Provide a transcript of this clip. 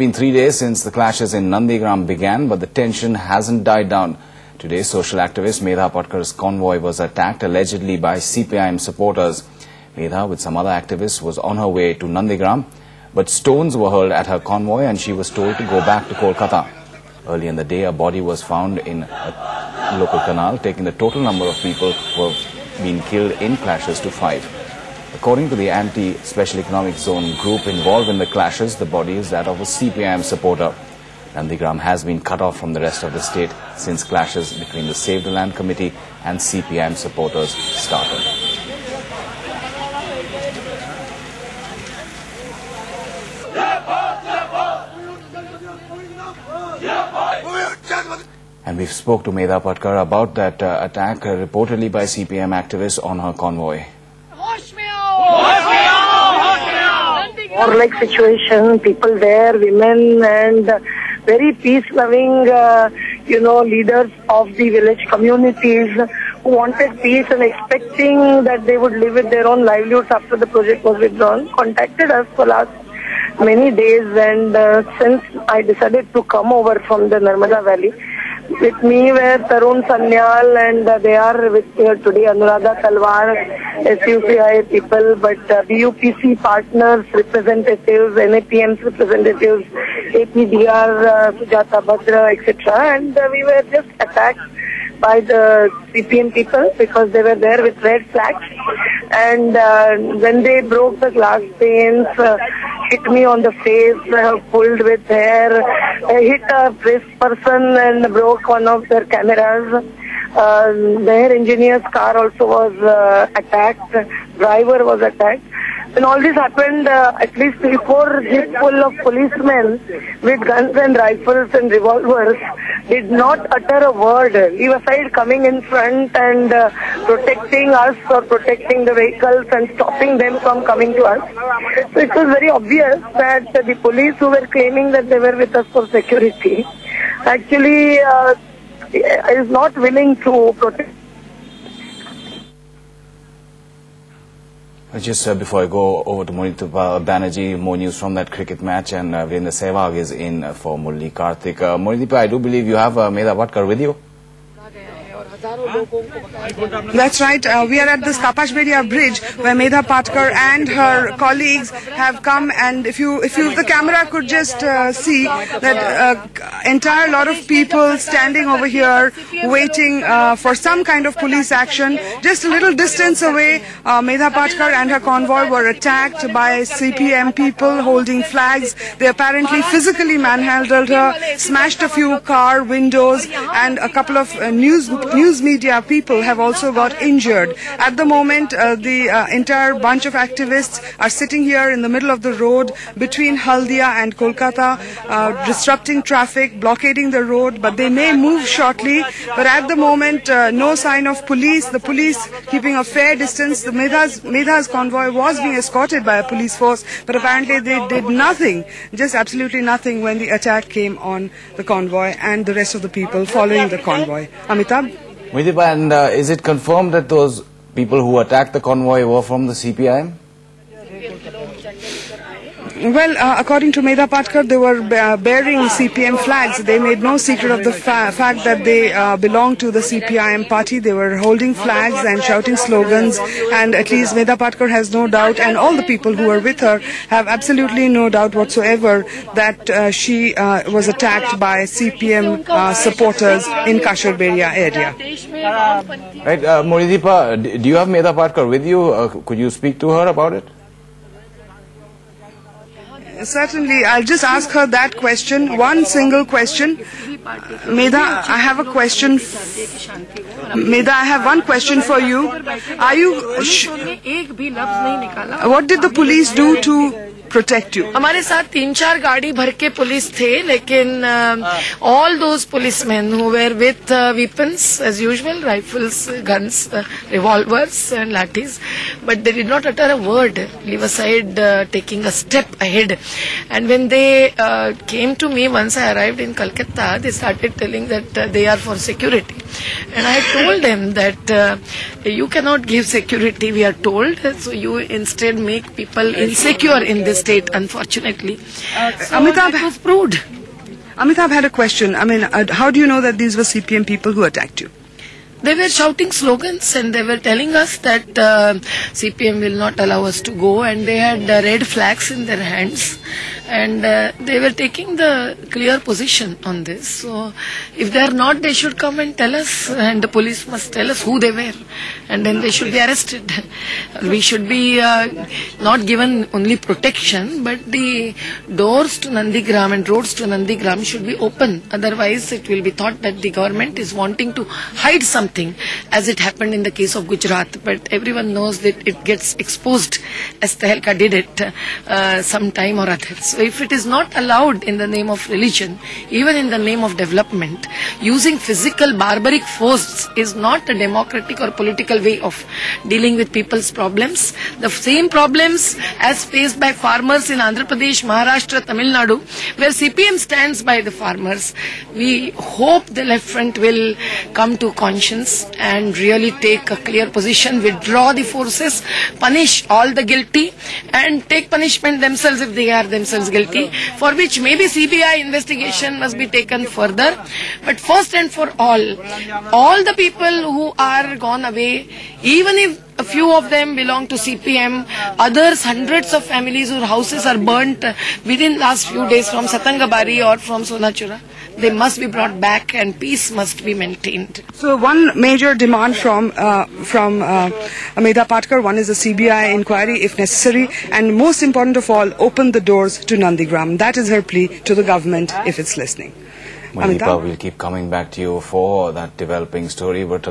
been 3 days since the clashes in Nandigram began, but the tension hasn't died down. Today, social activist Medha Patkar's convoy was attacked allegedly by CPIM supporters. Medha, with some other activists, was on her way to Nandigram, but stones were hurled at her convoy and she was told to go back to Kolkata. Early in the day, a body was found in a local canal, taking the total number of people who have been killed in clashes to 5. According to the Anti-Special Economic Zone group involved in the clashes, the body is that of a CPIM supporter. Nandigram has been cut off from the rest of the state since clashes between the Save the Land Committee and CPIM supporters started. And we've spoke to Medha Patkar about that attack reportedly by CPM activists on her convoy. War-like situation, people there, women and very peace-loving, leaders of the village communities who wanted peace and expecting that they would live with their own livelihoods after the project was withdrawn, contacted us for last many days, and since I decided to come over from the Narmada Valley, with me were Tarun Sanyal, and they are with here today, Anuradha Talwar, SUCI people, but BUPC partners, representatives, NAPM's representatives, APDR, Sujata Bhadra, etc. And we were just attacked by the CPM people because they were there with red flags. And when they broke the glass panes, hit me on the face, pulled with hair, hit a press person and broke one of their cameras. Their engineer's car also was attacked, driver was attacked. And all this happened at least 3-4 jeeps full of policemen with guns and rifles and revolvers did not utter a word, leave aside coming in front and protecting us or protecting the vehicles and stopping them from coming to us. So it was very obvious that the police who were claiming that they were with us for security actually is not willing to protect. Just before I go over to Monita Banerjee, more news from that cricket match, and Virendra Sehwag is in for Murali Karthik. Monita, I do believe you have Medha Patkar with you. That's right. We are at the Kapashberia Bridge where Medha Patkar and her colleagues have come, and if the camera could just see that entire lot of people standing over here waiting for some kind of police action. Just a little distance away, Medha Patkar and her convoy were attacked by CPM people holding flags. They apparently physically manhandled her, smashed a few car windows, and a couple of news media people have also got injured. At the moment, the entire bunch of activists are sitting here in the middle of the road between Haldia and Kolkata, disrupting traffic, blockading the road, but they may move shortly. But at the moment, no sign of police. The police keeping a fair distance. The Medha's convoy was being escorted by a police force, but apparently they did nothing, just absolutely nothing when the attack came on the convoy and the rest of the people following the convoy. Amitabh? And is it confirmed that those people who attacked the convoy were from the CPIM? Well, according to Medha Patkar, they were bearing CPM flags. They made no secret of the fact that they belong to the CPIM party. They were holding flags and shouting slogans, and at least Medha Patkar has no doubt, and all the people who are with her have absolutely no doubt whatsoever that she was attacked by CPM supporters in Kasharberia area. Right, Moridipa, do you have Medha Patkar with you? Could you speak to her about it? Certainly, I'll just ask her that question, one single question. Medha, I have a question. Medha, I have one question for you. Are you? What did the police do to protect you? हमारे साथ 3-4 गाड़ी भर के police थे, लेकिन all those policemen who were with weapons as usual, rifles, guns, revolvers and lathis, but they did not utter a word, leave aside taking a step ahead. And when they came to me once I arrived in Calcutta, they started telling that they are for security. And I told them that you cannot give security, we are told, so you instead make people insecure in this state, unfortunately. So Amitabh- that was proved. Amitabh had a question. I mean, how do you know that these were CPM people who attacked you? They were shouting slogans and they were telling us that CPM will not allow us to go, and they had red flags in their hands, and they were taking the clear position on this. So if they are not, they should come and tell us, and the police must tell us who they were, and then they should be arrested. We should be not given only protection, but the doors to Nandigram and roads to Nandigram should be open. Otherwise it will be thought that the government is wanting to hide something, as it happened in the case of Gujarat. But everyone knows that it gets exposed, as Tehelka did it some time or other. So if it is not allowed in the name of religion, even in the name of development, using physical barbaric force is not a democratic or political way of dealing with people's problems. The same problems as faced by farmers in Andhra Pradesh, Maharashtra, Tamil Nadu, where CPM stands by the farmers. We hope the left front will come to conscience and really take a clear position, withdraw the forces, punish all the guilty, and take punishment themselves if they are themselves guilty, for which maybe CBI investigation must be taken further. But first and for all the people who are gone away, even if a few of them belong to CPM, others, hundreds of families whose houses are burnt within last few days from Satangabari or from Sonachura, they must be brought back and peace must be maintained. So one major demand from Medha Patkar, one is a CBI inquiry if necessary, and most important of all, open the doors to Nandigram. That is her plea to the government if it's listening. Manipa, we'll keep coming back to you for that developing story. But